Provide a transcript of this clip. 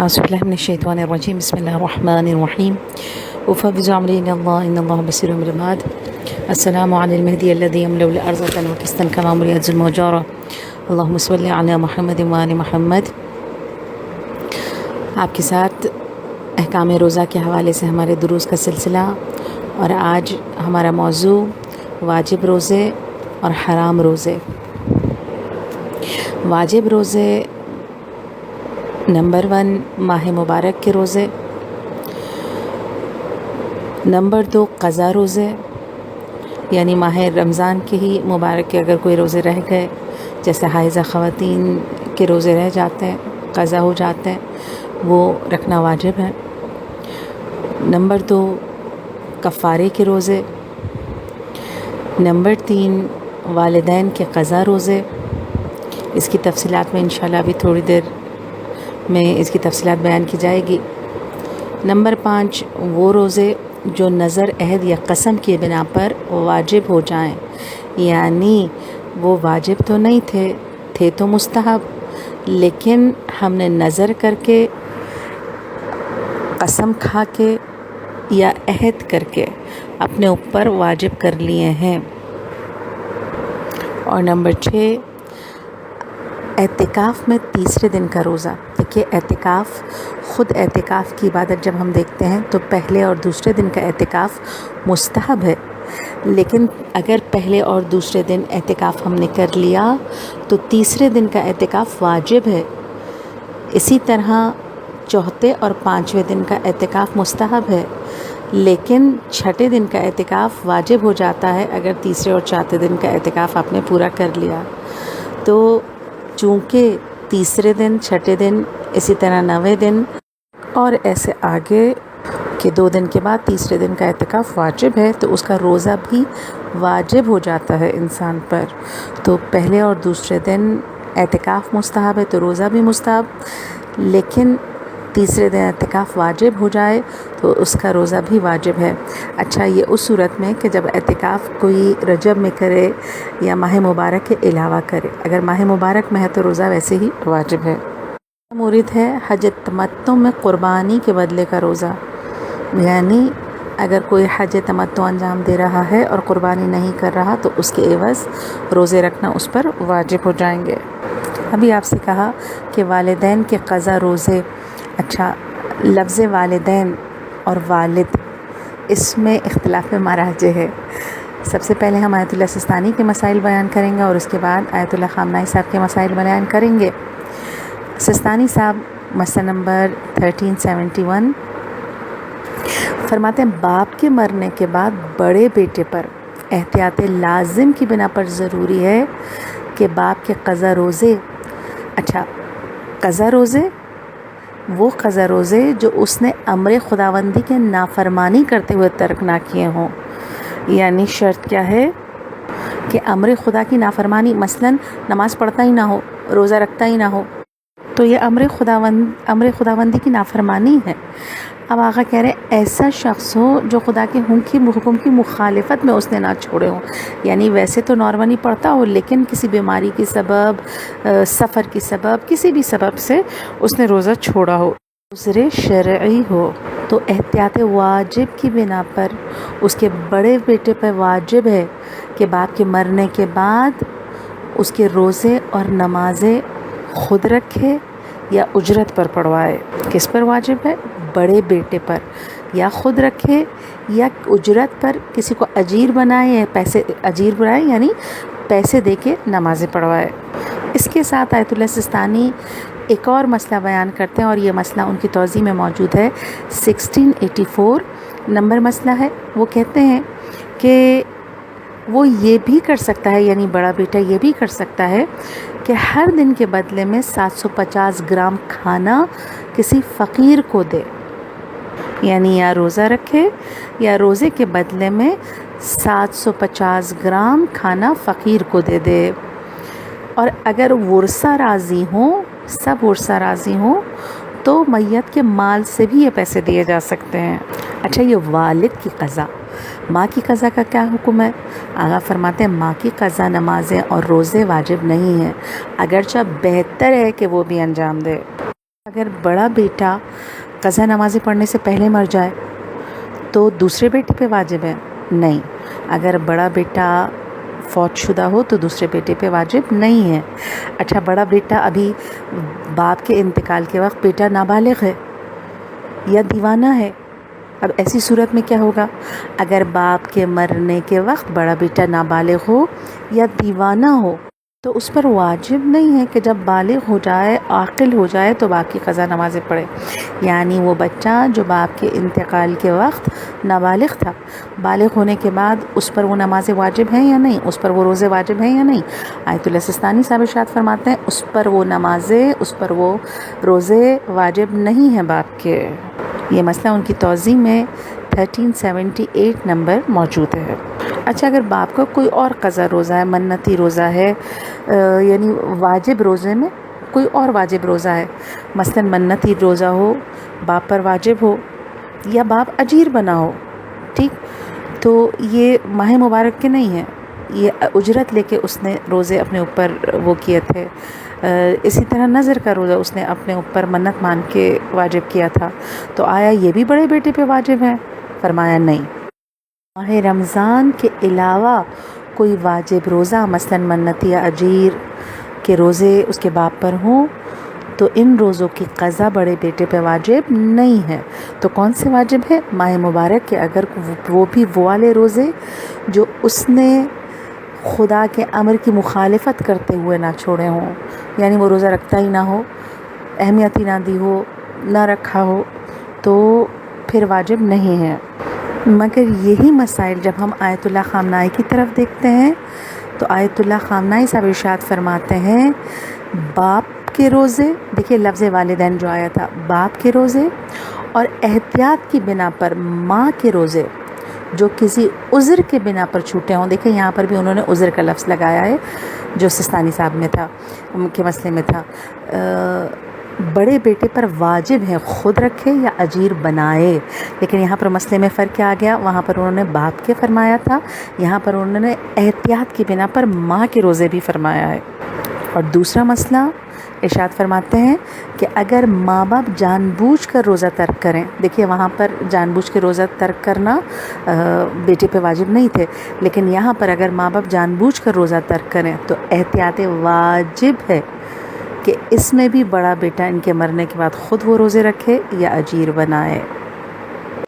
أعوذ بالله من الشيطان الرجيم بسم الله الرحمن الرحيم أفوض أمري إلى الله إن الله بصير بالعباد السلام على المهدي الذي يملأ الأرض وكستا كما ملئت ظلم وجارة اللهم صل على محمد وآل محمد۔ آپ کے ساتھ احکام روزہ کے حوالے سے ہمارے دروس کا سلسلہ، اور آج ہمارا موضوع واجب روزے اور حرام روزے۔ واجب روزے نمبر 1 ماہ مبارک کے روزے، نمبر 2 قضا روزے، یعنی ماہ رمضان کے ہی مبارک کے اگر کوئی روزے رہ گئے، جیسے حائضہ خواتین کے روزے رہ جاتے ہیں، قضا ہو جاتے ہیں، وہ رکھنا واجب ہے۔ نمبر 2 کفارے کے روزے، نمبر 3 والدین کے قضا روزے۔ اس کی تفصیلات میں انشاءاللہ ابھی تھوڑی دیر میں اس کی تفصیلات بیان کی جائے گی۔ نمبر 5 وہ روزے جو نظر، عہد یا قسم کی بنا پر واجب ہو جائیں، یعنی وہ واجب تو نہیں تھے تو مستحب، لیکن ہم نے نظر کر کے، قسم کھا کے یا عہد کر کے اپنے اوپر واجب کر لیے ہیں۔ اور نمبر 6 اعتکاف میں تیسرے دن کا روزہ۔ دیکھیے اعتکاف، خود اعتکاف کی عبادت جب ہم دیکھتے ہیں تو پہلے اور دوسرے دن کا اعتکاف مستحب ہے، لیکن اگر پہلے اور دوسرے دن اعتکاف ہم نے کر لیا تو تیسرے دن کا اعتکاف واجب ہے۔ اسی طرح چوتھے اور پانچویں دن کا اعتکاف مستحب ہے، لیکن چھٹے دن کا اعتکاف واجب ہو جاتا ہے اگر تیسرے اور چوتھے دن کا اعتکاف آپ نے پورا کر لیا۔ تو چونکہ تیسرے دن، چھٹے دن، اسی طرح 9ویں دن اور ایسے آگے کے 2 دن کے بعد تیسرے دن کا اعتکاف واجب ہے، تو اس کا روزہ بھی واجب ہو جاتا ہے انسان پر۔ تو پہلے اور دوسرے دن اعتکاف مستحب ہے تو روزہ بھی مستحب، لیکن تیسرے دن اعتکاف واجب ہو جائے تو اس کا روزہ بھی واجب ہے۔ اچھا، یہ اس صورت میں کہ جب اعتکاف کوئی رجب میں کرے یا ماہ مبارک کے علاوہ کرے۔ اگر ماہ مبارک میں ہے تو روزہ ویسے ہی واجب ہے۔ مورد ہے حج تمتع میں قربانی کے بدلے کا روزہ، یعنی اگر کوئی حج تمتع انجام دے رہا ہے اور قربانی نہیں کر رہا تو اس کے عوض روزے رکھنا اس پر واجب ہو جائیں گے۔ ابھی آپ سے کہا کہ والدین کے قضا روزے۔ اچھا، لفظ والدین اور والد، اس میں اختلاف مراجع ہے۔ سب سے پہلے ہم آیت اللہ سستانی کے مسائل بیان کریں گے اور اس کے بعد آیت اللہ خامنہئی صاحب کے مسائل بیان کریں گے۔ سستانی صاحب مسئلہ نمبر 1371 فرماتے ہیں باپ کے مرنے کے بعد بڑے بیٹے پر احتیاط لازم کی بنا پر ضروری ہے کہ باپ کے قضا روزے۔ اچھا، قضا روزے وہ قضا روزے جو اس نے امر خداوندی کے نافرمانی کرتے ہوئے ترک نہ کیے ہوں، یعنی شرط کیا ہے کہ امر خدا کی نافرمانی، مثلا نماز پڑھتا ہی نہ ہو، روزہ رکھتا ہی نہ ہو، تو یہ امر خداوندی کی نافرمانی ہے۔ اب آقا کہہ رہے ہیں ایسا شخص ہو جو خدا کے حکم کی مخالفت میں اس نے نہ چھوڑے ہوں، یعنی ویسے تو نارملی پڑھتا ہو لیکن کسی بیماری کی سبب، سفر کی سبب، کسی بھی سبب سے اس نے روزہ چھوڑا ہو، عذر شرعی ہو، تو احتیاط واجب کی بنا پر اس کے بڑے بیٹے پر واجب ہے کہ باپ کے مرنے کے بعد اس کے روزے اور نمازیں خود رکھے یا اجرت پر پڑھوائے۔ کس پر واجب ہے؟ بڑے بیٹے پر، یا خود رکھے یا اجرت پر کسی کو اجیر بنائے، یا پیسے اجیر بنائے یعنی پیسے دے کے نمازیں پڑھوائے۔ اس کے ساتھ آیت اللہ سستانی ایک اور مسئلہ بیان کرتے ہیں، اور یہ مسئلہ ان کی توضیح میں موجود ہے 1684 نمبر مسئلہ ہے۔ وہ کہتے ہیں کہ وہ یہ بھی کر سکتا ہے، یعنی بڑا بیٹا یہ بھی کر سکتا ہے کہ ہر دن کے بدلے میں 750 گرام کھانا کسی فقیر کو دے، یعنی یا روزہ رکھے یا روزے کے بدلے میں 750 گرام کھانا فقیر کو دے دے۔ اور اگر ورثہ راضی ہوں، سب ورثہ راضی ہوں، تو میت کے مال سے بھی یہ پیسے دیے جا سکتے ہیں۔ اچھا، یہ والد کی قضا، ماں کی قضا کا کیا حکم ہے؟ آقا فرماتے ہیں ماں کی قضا، نمازیں اور روزے واجب نہیں ہیں، اگرچہ بہتر ہے کہ وہ بھی انجام دے۔ اگر بڑا بیٹا قضا نمازیں پڑھنے سے پہلے مر جائے تو دوسرے بیٹے پہ واجب ہے؟ نہیں. اگر بڑا بیٹا فوت شدہ ہو تو دوسرے بیٹے پہ واجب نہیں ہے. اچھا، بڑا بیٹا ابھی باپ کے انتقال کے وقت بیٹا نابالغ ہے یا دیوانہ ہے. اب ایسی صورت میں کیا ہوگا؟ اگر باپ کے مرنے کے وقت بڑا بیٹا نابالغ ہو یا دیوانہ ہو تو اس پر واجب نہیں ہے کہ جب بالغ ہو جائے، عاقل ہو جائے تو باپ کی قضا نمازیں پڑھے. یعنی وہ بچہ جو باپ کے انتقال کے وقت نابالغ تھا، بالغ ہونے کے بعد اس پر وہ نمازیں واجب ہیں یا نہیں، اس پر وہ روزے واجب ہیں یا نہیں. آیت اللہ سستانی صاحب ارشاد فرماتے ہیں اس پر وہ نمازیں، اس پر وہ روزے واجب نہیں ہیں باپ کے. یہ مسئلہ ان کی توضیح میں 1378 نمبر موجود ہے. اچھا، اگر باپ کا کوئی اور قضا روزہ ہے، منتی روزہ ہے، یعنی واجب روزے میں کوئی اور واجب روزہ ہے، مثلا منتی روزہ ہو، باپ پر واجب ہو، یا باپ اجیر بنا ہو، ٹھیک، تو یہ ماہ مبارک کے نہیں ہیں، یہ اجرت لے کے اس نے روزے اپنے اوپر وہ کیے تھے. اسی طرح نظر کا روزہ اس نے اپنے اوپر منت مان کے واجب کیا تھا، تو آیا یہ بھی بڑے بیٹے پہ واجب ہے؟ فرمایا نہیں. ماہ رمضان کے علاوہ کوئی واجب روزہ مثلا منتی یا اجیر کے روزے اس کے باپ پر ہوں تو ان روزوں کی قضا بڑے بیٹے پہ واجب نہیں ہے. تو کون سے واجب ہے؟ ماہ مبارک کے، اگر وہ بھی وہ والے روزے جو اس نے خدا کے امر کی مخالفت کرتے ہوئے نہ چھوڑے ہوں، یعنی وہ روزہ رکھتا ہی نہ ہو، اہمیت ہی نہ دی ہو، نہ رکھا ہو، تو پھر واجب نہیں ہے. مگر یہی مسائل جب ہم آیت اللہ خامنائی کی طرف دیکھتے ہیں تو آیت اللہ خامنائی صاحب ارشاد فرماتے ہیں باپ کے روزے، دیکھیے لفظ والدین جو آیا تھا، باپ کے روزے اور احتیاط کی بنا پر ماں کے روزے جو کسی عذر کے بنا پر چھوٹے ہوں، دیکھیں یہاں پر بھی انہوں نے عذر کا لفظ لگایا ہے جو سستانی صاحب میں تھا، ان کے مسئلے میں تھا، بڑے بیٹے پر واجب ہے خود رکھے یا اجیر بنائے. لیکن یہاں پر مسئلے میں فرق کیا آ گیا، وہاں پر انہوں نے باپ کے فرمایا تھا، یہاں پر انہوں نے احتیاط کی بنا پر ماں کے روزے بھی فرمایا ہے. اور دوسرا مسئلہ ارشاد فرماتے ہیں کہ اگر ماں باپ جان بوجھ کر روزہ ترک کریں، دیکھیے وہاں پر جان بوجھ کے روزہ ترک کرنا بیٹے پہ واجب نہیں تھے، لیکن یہاں پر اگر ماں باپ جان بوجھ کر روزہ ترک کریں تو احتیاط واجب ہے کہ اس میں بھی بڑا بیٹا ان کے مرنے کے بعد خود وہ روزے رکھے یا اجیر بنائے.